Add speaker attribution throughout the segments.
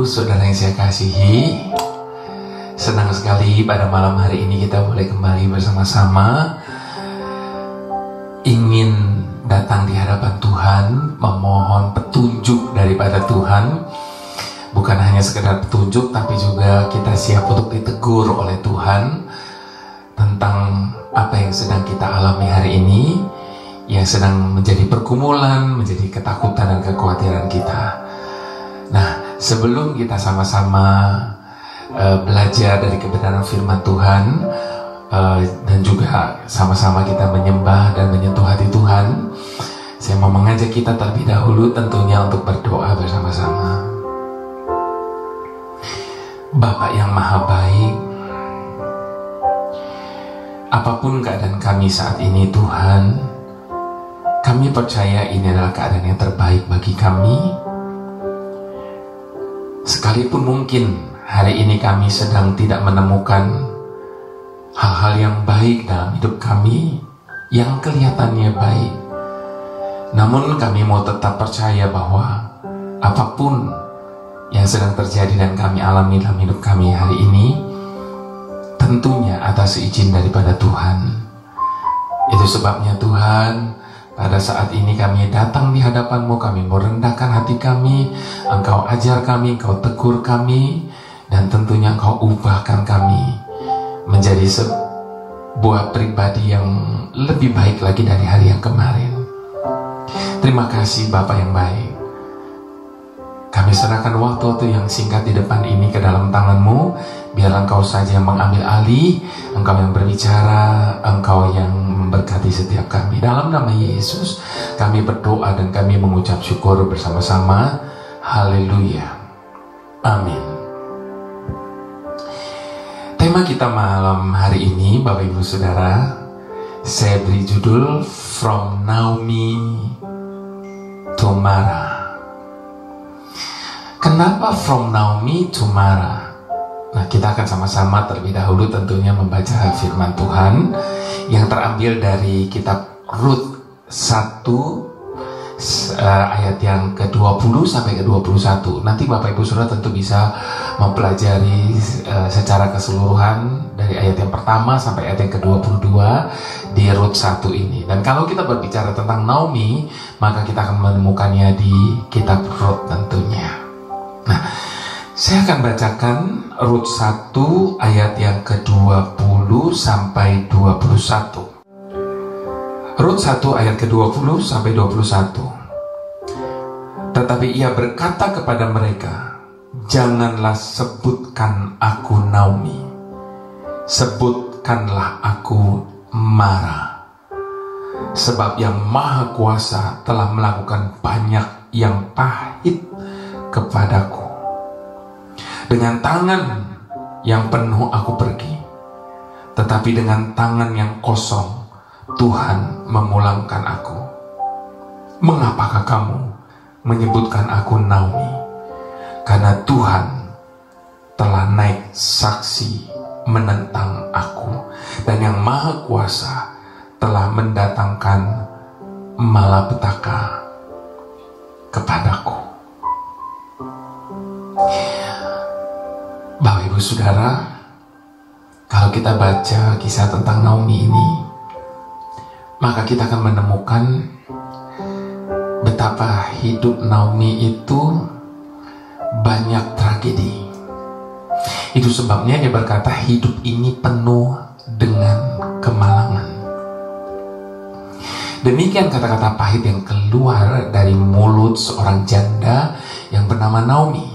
Speaker 1: Ibu, saudara yang saya kasihi, senang sekali pada malam hari ini kita boleh kembali bersama-sama ingin datang di hadapan Tuhan, memohon petunjuk daripada Tuhan. Bukan hanya sekedar petunjuk, tapi juga kita siap untuk ditegur oleh Tuhan tentang apa yang sedang kita alami hari ini, yang sedang menjadi pergumulan, menjadi ketakutan dan kekhawatiran kita. Nah, sebelum kita sama-sama belajar dari kebenaran firman Tuhan, dan juga sama-sama kita menyembah dan menyentuh hati Tuhan, saya mau mengajak kita terlebih dahulu tentunya untuk berdoa bersama-sama. Bapa yang Maha Baik, apapun keadaan kami saat ini Tuhan, kami percaya ini adalah keadaan yang terbaik bagi kami. Sekalipun mungkin hari ini kami sedang tidak menemukan hal-hal yang baik dalam hidup kami, yang kelihatannya baik, namun kami mau tetap percaya bahwa apapun yang sedang terjadi dan kami alami dalam hidup kami hari ini, tentunya atas izin daripada Tuhan. Itu sebabnya Tuhan, pada saat ini kami datang di hadapan-Mu, kami merendahkan hati kami. Engkau ajar kami, Engkau tegur kami, dan tentunya Engkau ubahkan kami menjadi sebuah pribadi yang lebih baik lagi dari hari yang kemarin. Terima kasih Bapa yang baik. Kami serahkan waktu-waktu yang singkat di depan ini ke dalam tangan-Mu. Biarlah Engkau saja yang mengambil alih, Engkau yang berbicara, Engkau yang memberkati setiap kami. Dalam nama Yesus kami berdoa dan kami mengucap syukur bersama-sama. Haleluya. Amin. Tema kita malam hari ini, Bapak Ibu Saudara, saya beri judul From Naomi to Mara. Kenapa From Naomi to Mara? Nah, kita akan sama-sama terlebih dahulu tentunya membaca firman Tuhan yang terambil dari kitab Rut 1 ayat yang ke-20 sampai ke-21. Nanti Bapak Ibu Saudara tentu bisa mempelajari secara keseluruhan dari ayat yang pertama sampai ayat yang ke-22 di Rut 1 ini. Dan kalau kita berbicara tentang Naomi, maka kita akan menemukannya di kitab Rut tentunya. Nah, saya akan bacakan Rut 1 ayat yang ke-20 sampai 21. Rut 1 ayat ke-20 sampai 21. Tetapi ia berkata kepada mereka, janganlah sebutkan aku Naomi, sebutkanlah aku Mara, sebab yang Maha Kuasa telah melakukan banyak yang pahit kepadaku. Dengan tangan yang penuh aku pergi, tetapi dengan tangan yang kosong Tuhan memulangkan aku. Mengapakah kamu menyebutkan aku Naomi? Karena Tuhan telah naik saksi menentang aku, dan yang Maha Kuasa telah mendatangkan malapetaka kepadaku. Bapak Ibu Saudara, kalau kita baca kisah tentang Naomi ini, maka kita akan menemukan betapa hidup Naomi itu banyak tragedi. Itu sebabnya dia berkata hidup ini penuh dengan kemalangan. Demikian kata-kata pahit yang keluar dari mulut seorang janda yang bernama Naomi.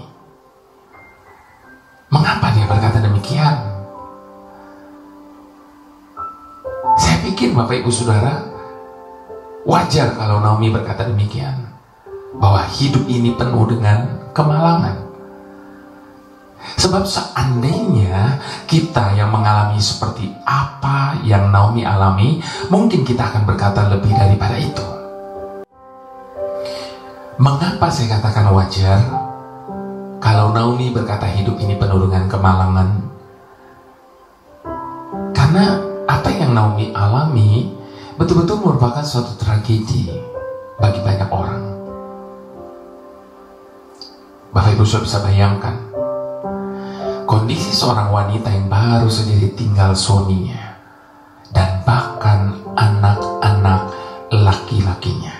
Speaker 1: Mengapa dia berkata demikian? Saya pikir Bapak Ibu Saudara, wajar kalau Naomi berkata demikian, bahwa hidup ini penuh dengan kemalangan. Sebab seandainya kita yang mengalami seperti apa yang Naomi alami, mungkin kita akan berkata lebih daripada itu. Mengapa saya katakan wajar kalau Naomi berkata hidup ini penuh dengan kemalangan? Karena apa yang Naomi alami betul-betul merupakan suatu tragedi bagi banyak orang. Bapak Bapak Ibu sudah bisa bayangkan kondisi seorang wanita yang baru saja ditinggal suaminya dan bahkan anak-anak laki-lakinya.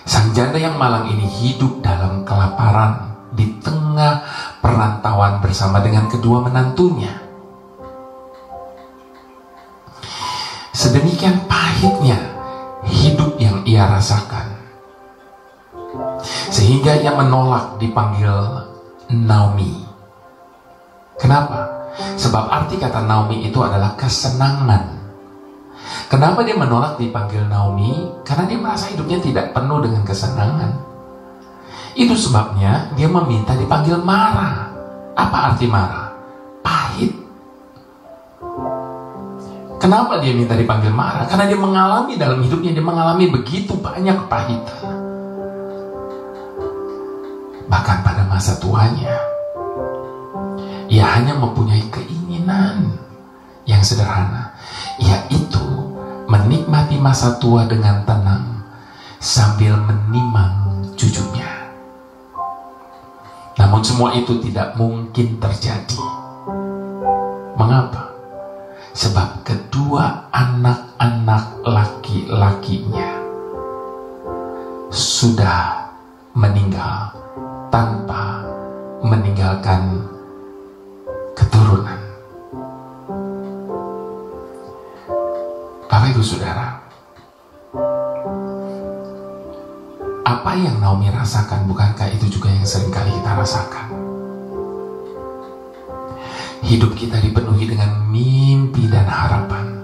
Speaker 1: Sang janda yang malang ini hidup dalam kelaparan di tengah perantauan bersama dengan kedua menantunya. Sedemikian pahitnya hidup yang ia rasakan, sehingga ia menolak dipanggil Naomi. Kenapa? Sebab arti kata Naomi itu adalah kesenangan. Kenapa dia menolak dipanggil Naomi? Karena dia merasa hidupnya tidak penuh dengan kesenangan. Itu sebabnya dia meminta dipanggil Mara. Apa arti Mara? Pahit. Kenapa dia minta dipanggil Mara? Karena dia mengalami dalam hidupnya, dia mengalami begitu banyak kepahitan. Bahkan pada masa tuanya, ia hanya mempunyai keinginan yang sederhana, yaitu menikmati masa tua dengan tenang sambil menimang cucunya. Namun semua itu tidak mungkin terjadi. Mengapa? Sebab kedua anak-anak laki-lakinya sudah meninggal tanpa meninggalkan keturunan. Bapak Ibu Saudara, apa yang Naomi rasakan, bukankah itu juga yang seringkali kita rasakan? Hidup kita dipenuhi dengan mimpi dan harapan.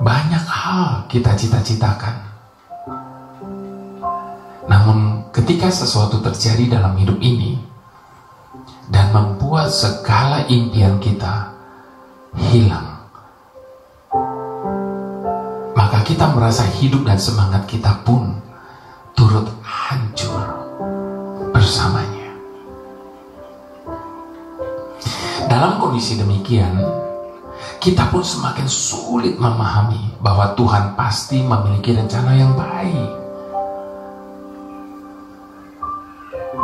Speaker 1: Banyak hal kita cita-citakan. Namun ketika sesuatu terjadi dalam hidup ini dan membuat segala impian kita hilang, maka kita merasa hidup dan semangat kita pun turut hancur bersamanya. Dalam kondisi demikian, kita pun semakin sulit memahami bahwa Tuhan pasti memiliki rencana yang baik.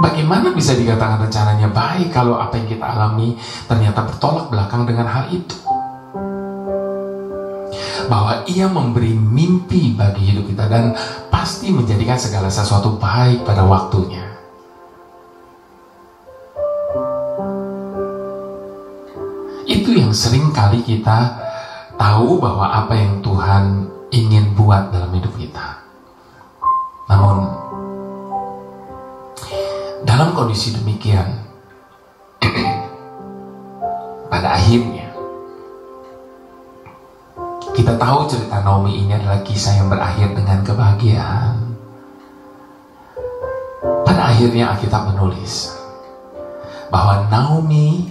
Speaker 1: Bagaimana bisa dikatakan rencananya baik kalau apa yang kita alami ternyata bertolak belakang dengan hal itu? Bahwa Ia memberi mimpi bagi hidup kita dan pasti menjadikan segala sesuatu baik pada waktunya. Itu yang sering kali kita tahu bahwa apa yang Tuhan ingin buat dalam hidup kita. Namun dalam kondisi demikian, pada akhirnya kita tahu cerita Naomi ini adalah kisah yang berakhir dengan kebahagiaan. Pada akhirnya Alkitab menulis bahwa Naomi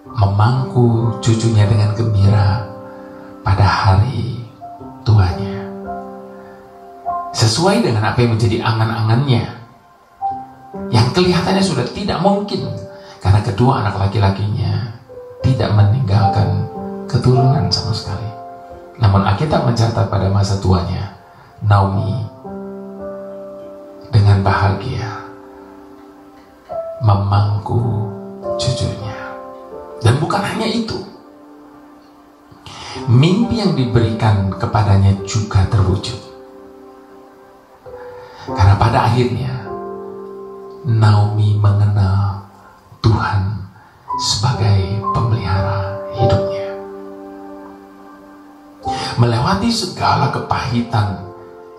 Speaker 1: memangku cucunya dengan gembira pada hari tuanya, sesuai dengan apa yang menjadi angan-angannya, yang kelihatannya sudah tidak mungkin karena kedua anak laki-lakinya tidak meninggalkan keturunan sama sekali. Namun Alkitab mencatat pada masa tuanya, Naomi dengan bahagia memangku cucunya. Dan bukan hanya itu, mimpi yang diberikan kepadanya juga terwujud. Karena pada akhirnya Naomi mengenal Tuhan sebagai pemelihara hidupnya. Melewati segala kepahitan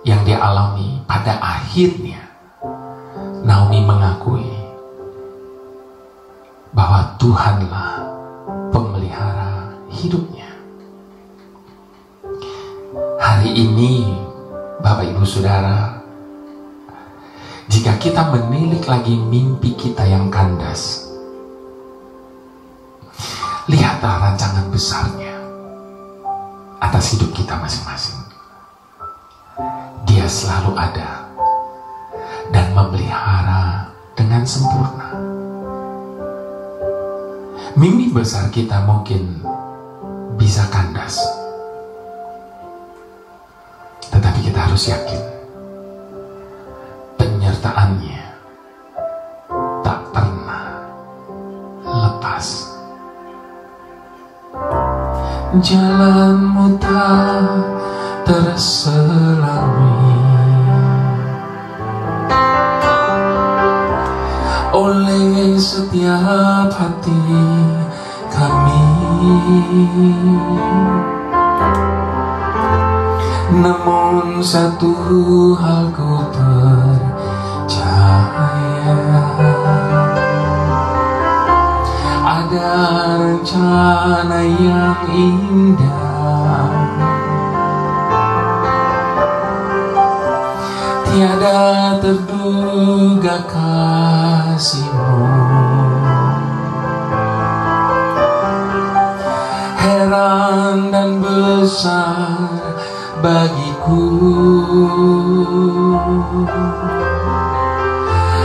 Speaker 1: yang dia alami, pada akhirnya Naomi mengakui bahwa Tuhanlah pemelihara hidupnya. Hari ini, Bapak Ibu Saudara, jika kita menilik lagi mimpi kita yang kandas, lihatlah rancangan besarnya atas hidup kita masing-masing. Dia selalu ada dan memelihara dengan sempurna. Mimpi besar kita mungkin bisa kandas, tetapi kita harus yakin penyertaannya jalanmu tak terselami oleh setiap hati kami. Namun satu hal ku percaya, ada rencana yang indah, tiada terduga kasih-Mu. Heran dan besar bagiku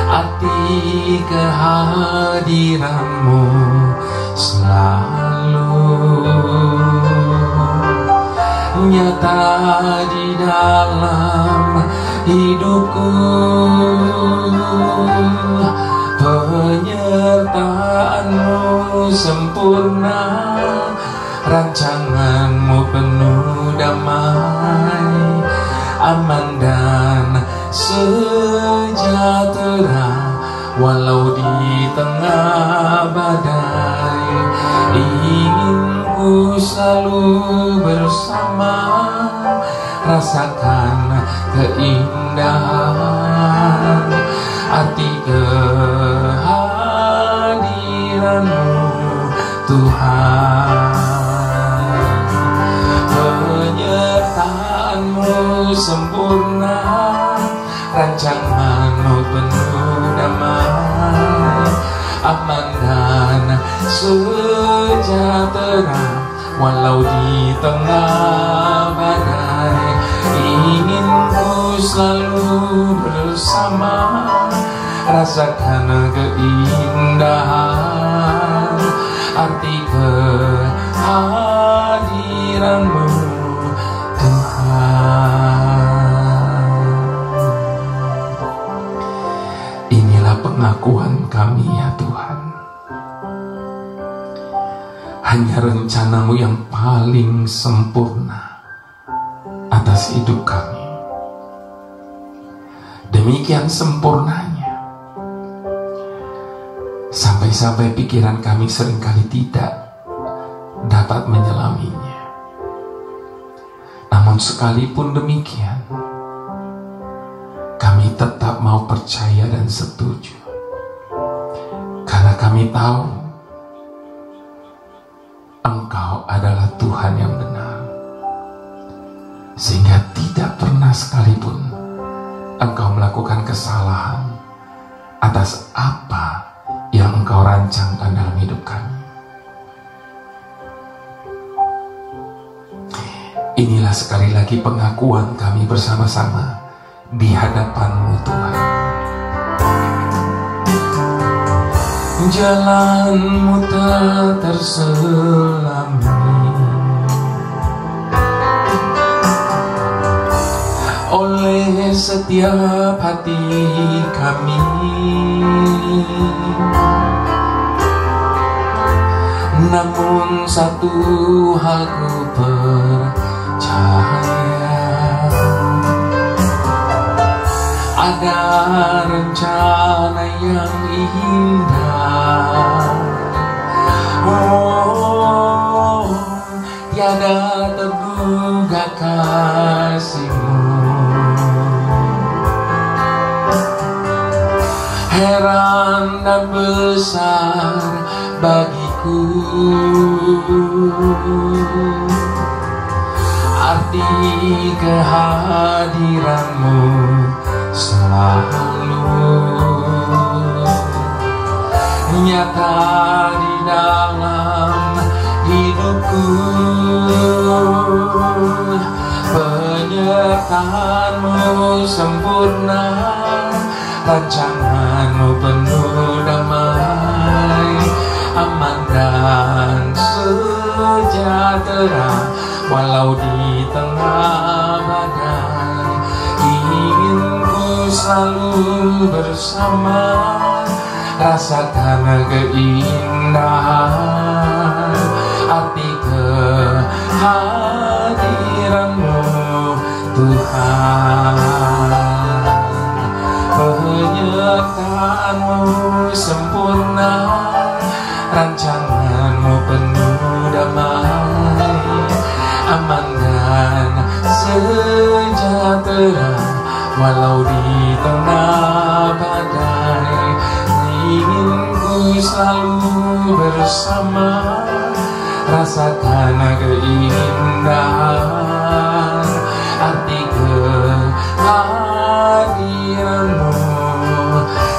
Speaker 1: arti kehadiran-Mu selalu nyata di dalam hidupku. Penyertaan-Mu sempurna, rancangan-Mu penuh damai, aman dan sejahtera. Walau di tengah badai, ingin ku selalu bersama, rasakan keindahan arti kehadiran-Mu Tuhan. Penyertaan-Mu sempurna, rancangan-Mu penuh damai, aman dan sejahtera. Walau di tengah badai, ingin ku selalu bersama, rasakan keindahan arti kehadiran-Mu Tuhan. Inilah pengakuan kami ya Tuhan. Hanya rencana-Mu yang paling sempurna atas hidup kami. Demikian sempurnanya, sampai-sampai pikiran kami seringkali tidak dapat menyelaminya. Namun sekalipun demikian, kami tetap mau percaya dan setuju, karena kami tahu Engkau adalah Tuhan yang benar, sehingga tidak pernah sekalipun Engkau melakukan kesalahan atas apa yang Engkau rancangkan dalam hidup kami. Inilah sekali lagi pengakuan kami bersama-sama di hadapan-Mu Tuhan. Jalan-Mu tak terselami oleh setiap hati kami. Namun satu hal ku percaya, ada rencana yang indah. Oh, tiada terduga kasih-Mu. Heran dan besar bagiku arti kehadiran-Mu selalu nyata di dalam hidupku. Penyertaan-Mu sempurna, rancangan-Mu penuh damai, aman dan sejahtera. Walau di tengah badai, ingin ku selalu bersama, rasakan keindahan arti hadiran-Mu Tuhan. Penyertaan-Mu sempurna, rancangan-Mu penuh damai, aman dan sejahtera walau di tengah badai. Ingin ku selalu bersama, rasakan keindahan arti kehadiran-Mu.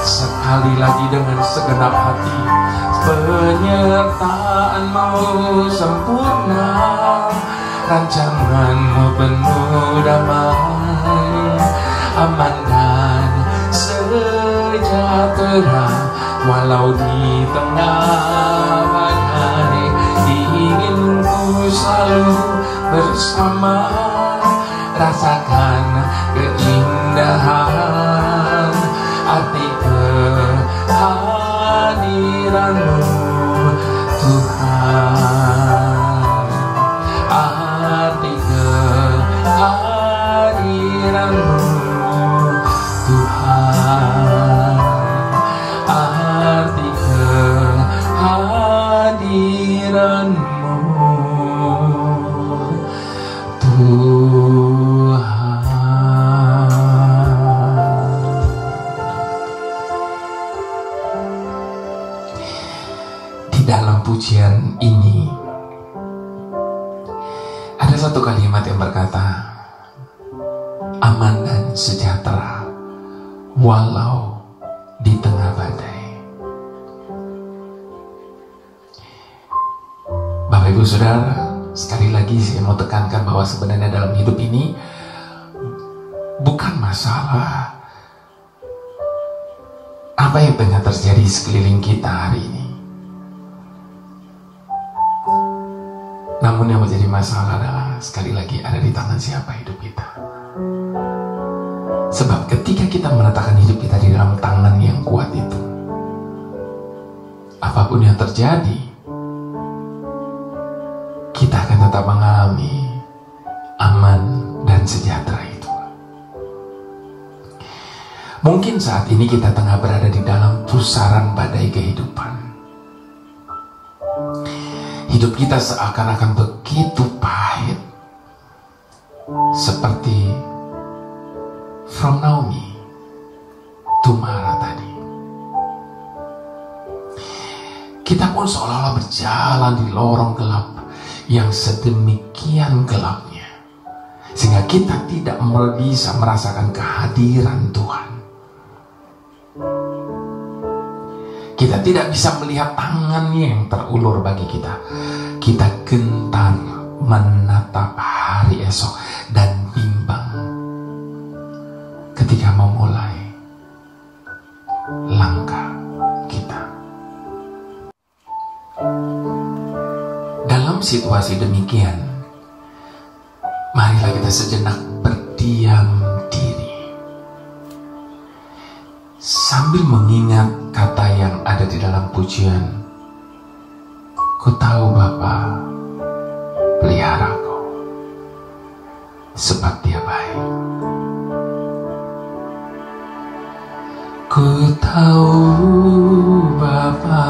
Speaker 1: Sekali lagi dengan segenap hati, penyertaan-Mu sempurna, rancangan-Mu penuh damai, aman dan sejahtera walau di tengah badai. Ingin ku selalu bersama, rasakan keindahan arti kehadiran-Mu Tuhan. Arti kehadiran-Mu Tuhan. Arti kehadiran-Mu Tuhan. Di dalam pujian ini ada satu kalimat yang berkata, aman dan sejahtera walau di tengah badai. Bapak Ibu Saudara, sekali lagi saya mau tekankan bahwa sebenarnya dalam hidup ini bukan masalah apa yang tengah terjadi sekeliling kita hari ini. Namun yang menjadi masalah adalah sekali lagi ada di tangan siapa hidup kita. Sebab ketika kita meletakkan hidup kita di dalam tangan yang kuat itu, apapun yang terjadi, kita akan tetap mengalami aman dan sejahtera itu. Mungkin saat ini kita tengah berada di dalam pusaran badai kehidupan. Hidup kita seakan-akan begitu pahit, seperti From Naomi to Mara tadi. Kita pun seolah-olah berjalan di lorong gelap yang sedemikian gelapnya, sehingga kita tidak bisa merasakan kehadiran Tuhan. Kita tidak bisa melihat tangannya yang terulur bagi kita. Kita gentar menatap hari esok dan bimbang ketika memulai langkah kita. Dalam situasi demikian, marilah kita sejenak berdiam diri sambil mengingat kata yang ada di dalam pujian, ku tahu Bapa peliharaku, sebab Dia baik. Ku tahu Bapa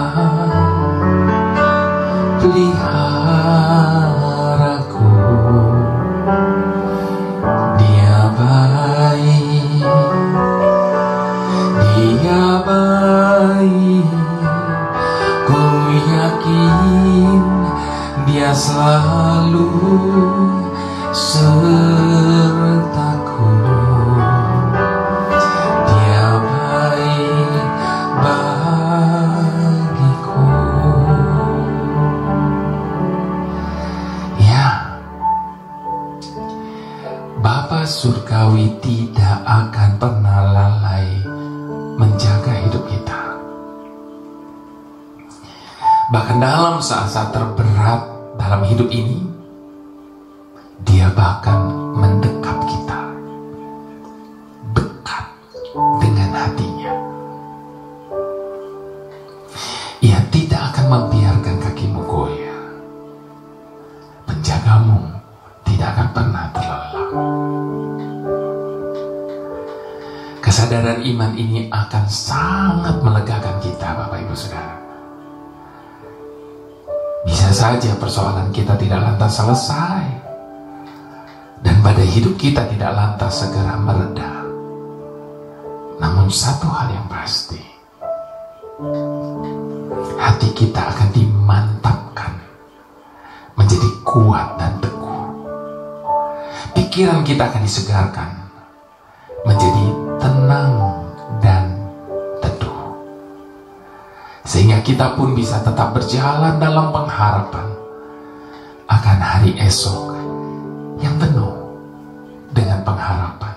Speaker 1: peliharaku, Dia baik, Dia baik. Ku yakin Dia selalu sertaku. Dia baik bagiku. Ya, Bapa Surgawi tidak akan pernah lalai menjaga hidup kita. Bahkan dalam saat-saat terberat dalam hidup ini, Dia bahkan mendekap kita, dekat dengan hatinya. Ia tidak akan membiarkan kakimu goyah, menjagamu beriman ini akan sangat melegakan kita, Bapak Ibu Saudara. Bisa saja persoalan kita tidak lantas selesai, dan badai hidup kita tidak lantas segera mereda. Namun satu hal yang pasti, hati kita akan dimantapkan menjadi kuat dan teguh. Pikiran kita akan disegarkan menjadi tenang dan teduh, sehingga kita pun bisa tetap berjalan dalam pengharapan akan hari esok yang penuh dengan pengharapan.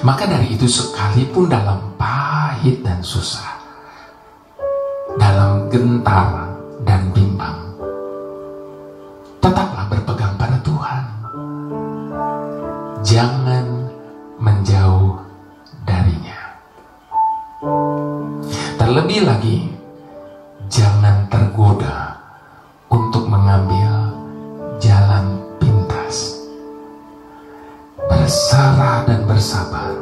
Speaker 1: Maka dari itu, sekalipun dalam pahit dan susah, dalam gentar dan bimbang, tetaplah berpegang pada Tuhan. Jangan menjauh darinya. Terlebih lagi, jangan tergoda untuk mengambil jalan pintas. Berserah dan bersabar,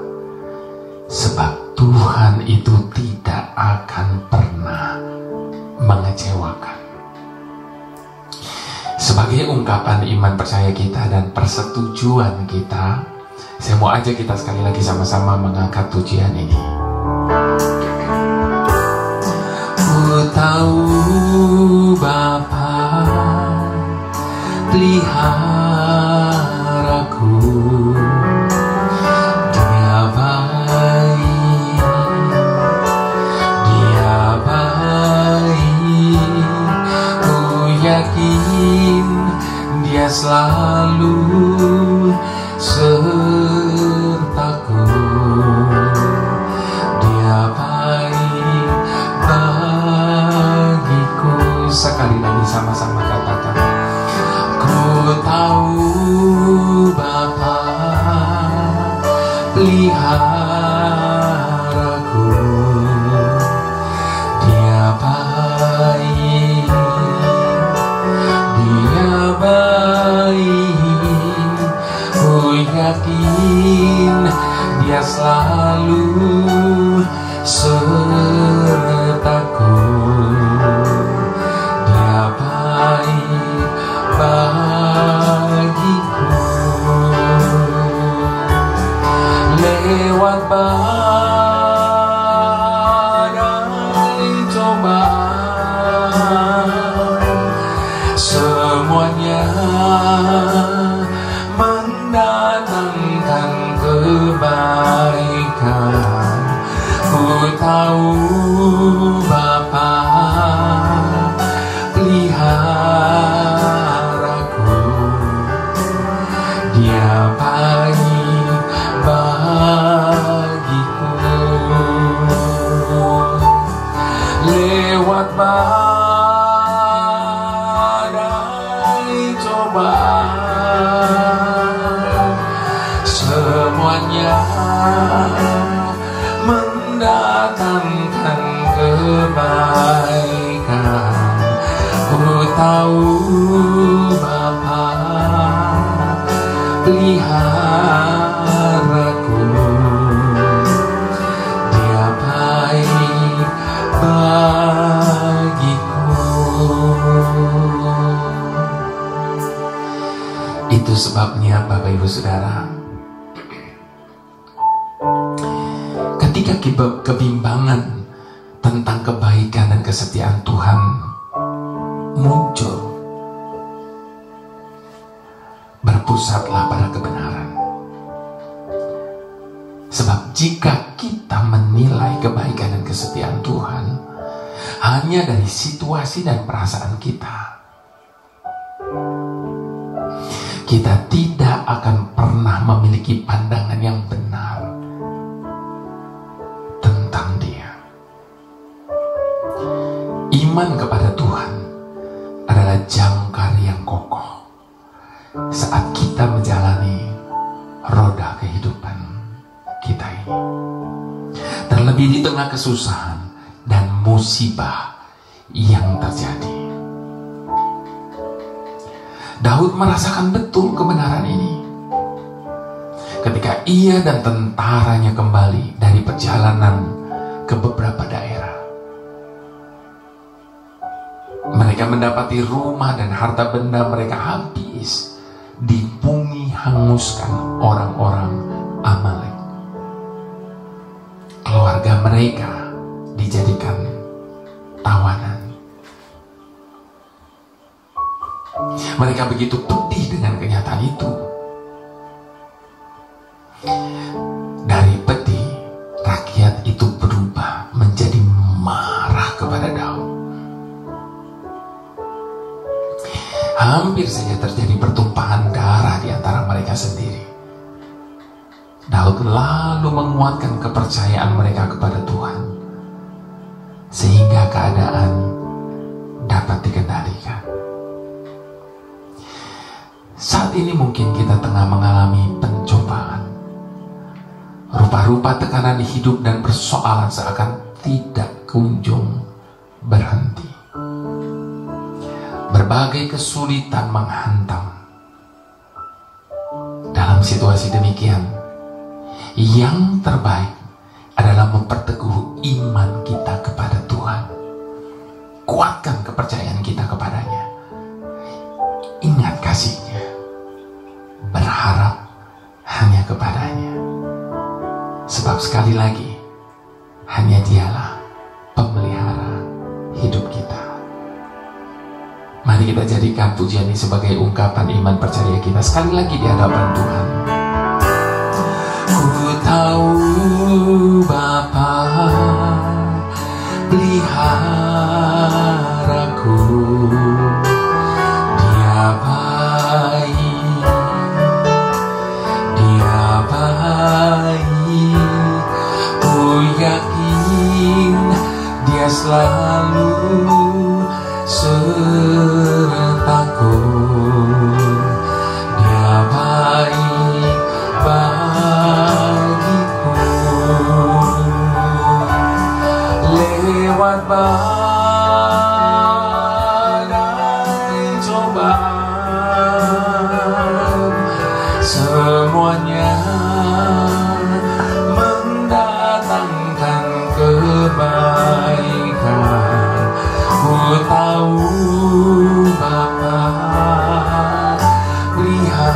Speaker 1: sebab Tuhan itu tidak akan pernah mengecewakan. Sebagai ungkapan iman percaya kita dan persetujuan kita, saya mau ajak kita sekali lagi sama-sama mengangkat pujian ini. Ku tahu Bapa peliharaku, Dia baik, Dia baik. Ku yakin Dia selalu sertaku. Dia baik bagiku. Sekali lagi sama-sama katakan, ku tahu Bapa peliharaku, Dia baik, Dia baik. Ku yakin Dia selalu sertaku. Dia baik bagiku. Lewat badai cobaan, semuanya mendatangkan kebaikan. Ku tahu Bapa peliharaku, Dia baik bagiku. Lewat badai cobaan, semuanya mendatangkan kebaikan. Ku tahu Bapa peliharaku, Dia baik bagiku. Itu sebabnya Bapak Ibu Saudara, ketika kebimbangan tentang kebaikan dan kesetiaan Tuhan muncul, berpusatlah pada kebenaran. Sebab jika kita menilai kebaikan dan kesetiaan Tuhan hanya dari situasi dan perasaan kita, kita tidak akan pernah memiliki pandangan yang benar tentang Dia. Iman kepada Tuhan adalah jangkar yang kokoh saat kita menjalani roda kehidupan kita ini. Terlebih di tengah kesusahan dan musibah yang terjadi. Daud merasakan betul kebenaran ini. ketika ia dan tentaranya kembali dari perjalanan ke beberapa daerah. Mereka mendapati rumah dan harta benda mereka habis di bumi hanguskan orang-orang Amalek. Keluarga mereka dijadikan tawanan. Mereka begitu pedih dengan kenyataan itu. Dari pedih, rakyat itu berubah menjadi marah kepada Daud. Hampir saja terjadi pertumpahan darah di antara mereka sendiri. Daud lalu menguatkan kepercayaan mereka kepada Tuhan, sehingga keadaan dapat dikendalikan. Saat ini mungkin kita tengah mengalami pencobaan. Rupa-rupa tekanan di hidup dan persoalan seakan tidak kunjung berhenti. Berbagai kesulitan menghantam. Dalam situasi demikian, yang terbaik adalah memperteguh iman kita kepada Tuhan. Kuatkan kepercayaan kita kepadanya. Ingat kasih-Nya. Berharap hanya kepadanya. Sebab sekali lagi, hanya Dialah pemelihara hidup kita. Mari kita jadikan pujian ini sebagai ungkapan iman percaya kita sekali lagi di hadapan Tuhan. Ku tahu Bapa peliharaku, Dia baik, Dia baik. Ku yakin Dia selalu sertaku. Dia baik bagiku. Lewat badai cobaan, semuanya mendatangkan kebaikan. Ku tahu Bapa peliharaku,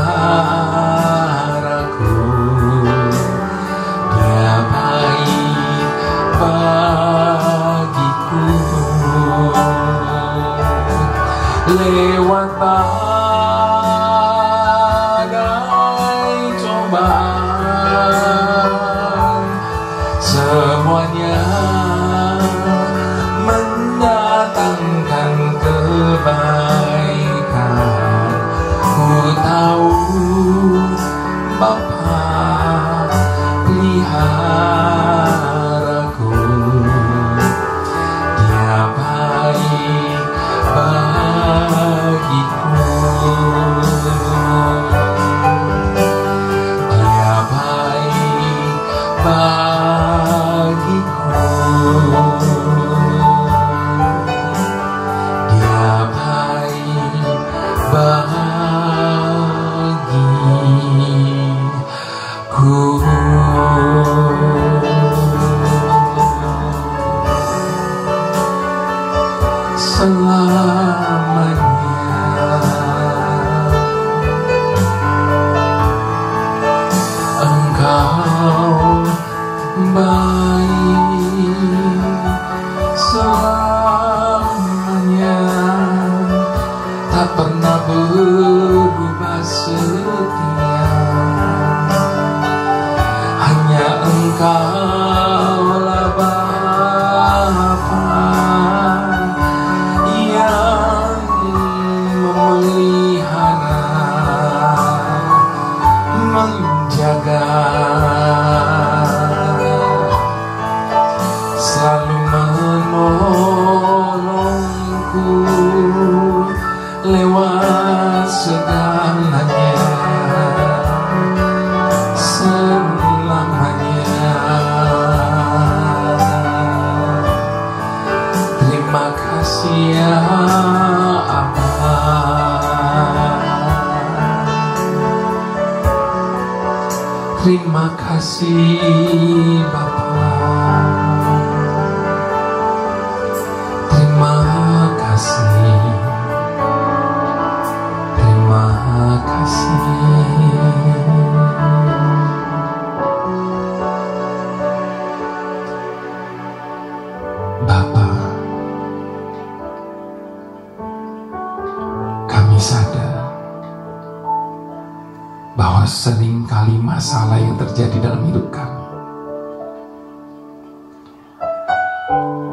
Speaker 1: Dia baik bagiku. Lewat badai cobaan, semuanya mendatangkan kebaikan. Ku tahu Bapa peliharaku, Dia baik bagiku. Dia baik bagiku. Dia baik bagiku. Selamanya Engkau baik, selamanya tak pernah berubah setia. Hanya Engkaulah Bapa yang memelihara, menjaga, selalu menolongku lewat segalanya, selamanya. Terima kasih ya Terima kasih Bapa. Terima kasih. Terima kasih. Bapa, kami sadar bahwa seringkali masalah yang terjadi dalam hidup kami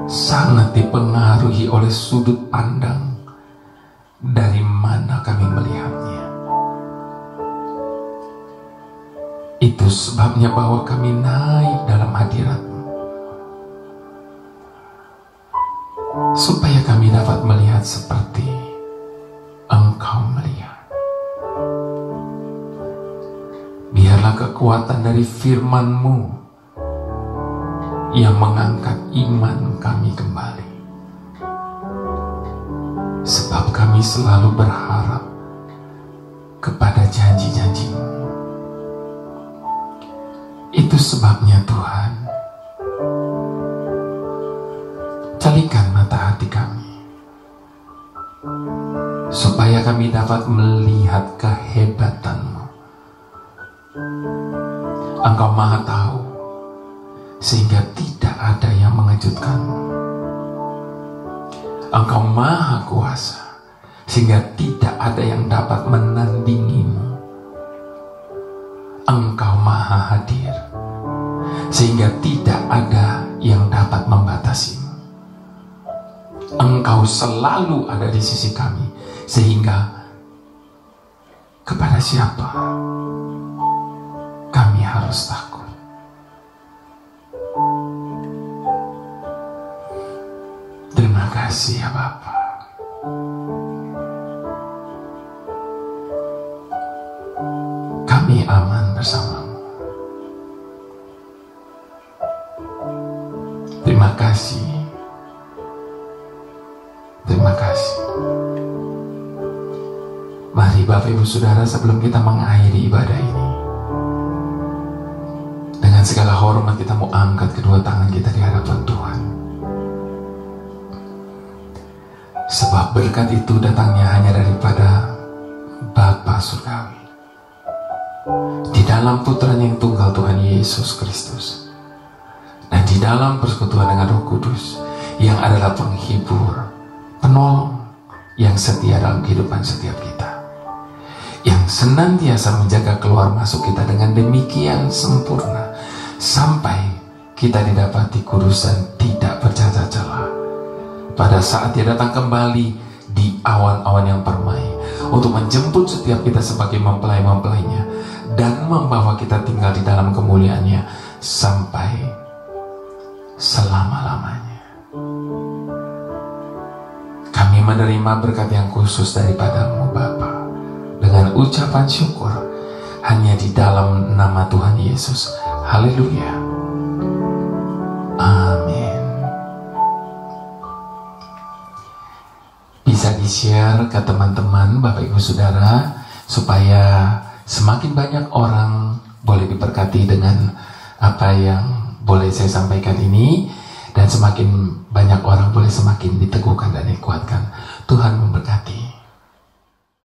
Speaker 1: sangat dipengaruhi oleh sudut pandang dari mana kami melihatnya. Itu sebabnya bahwa kami naik dalam hadirat-Mu, supaya kami dapat melihat seperti Engkau melihat. Biarlah kekuatan dari firman-Mu yang mengangkat iman kami kembali. Sebab kami selalu berharap kepada janji-janji-Mu. Itu sebabnya Tuhan, calikan mata hati kami, supaya kami dapat melihat kehebatan-Mu. Engkau Maha Tahu, sehingga tidak ada yang mengejutkan-Mu. Engkau Maha Kuasa, sehingga tidak ada yang dapat menandingi-Mu. Engkau Maha Hadir, sehingga tidak ada yang dapat membatasi-Mu. Engkau selalu ada di sisi kami, sehingga kepada siapa kami harus takut. Terima kasih ya Bapa. Kami aman bersama-Mu. Terima kasih. Terima kasih. Mari Bapak Ibu Saudara, sebelum kita mengakhiri ibadah ini, dengan segala hormat kita mau angkat kedua tangan kita di hadapan Tuhan. Sebab berkat itu datangnya hanya daripada Bapa Surgawi, di dalam Putranya yang tunggal Tuhan Yesus Kristus, dan di dalam persekutuan dengan Roh Kudus yang adalah penghibur, penolong yang setia dalam kehidupan setiap kita, yang senantiasa menjaga keluar masuk kita dengan demikian sempurna, sampai kita didapati kudus dan tidak bercacat celah pada saat Dia datang kembali di awan-awan yang permai untuk menjemput setiap kita sebagai mempelai-mempelainya dan membawa kita tinggal di dalam kemuliaannya sampai selama-lamanya. Kami menerima berkat yang khusus daripada-Mu Bapa dengan ucapan syukur hanya di dalam nama Tuhan Yesus. Haleluya. Amin. Bisa di-share ke teman-teman, Bapak Ibu Saudara, supaya semakin banyak orang boleh diberkati dengan apa yang boleh saya sampaikan ini, dan semakin banyak orang boleh semakin diteguhkan dan dikuatkan. Tuhan memberkati.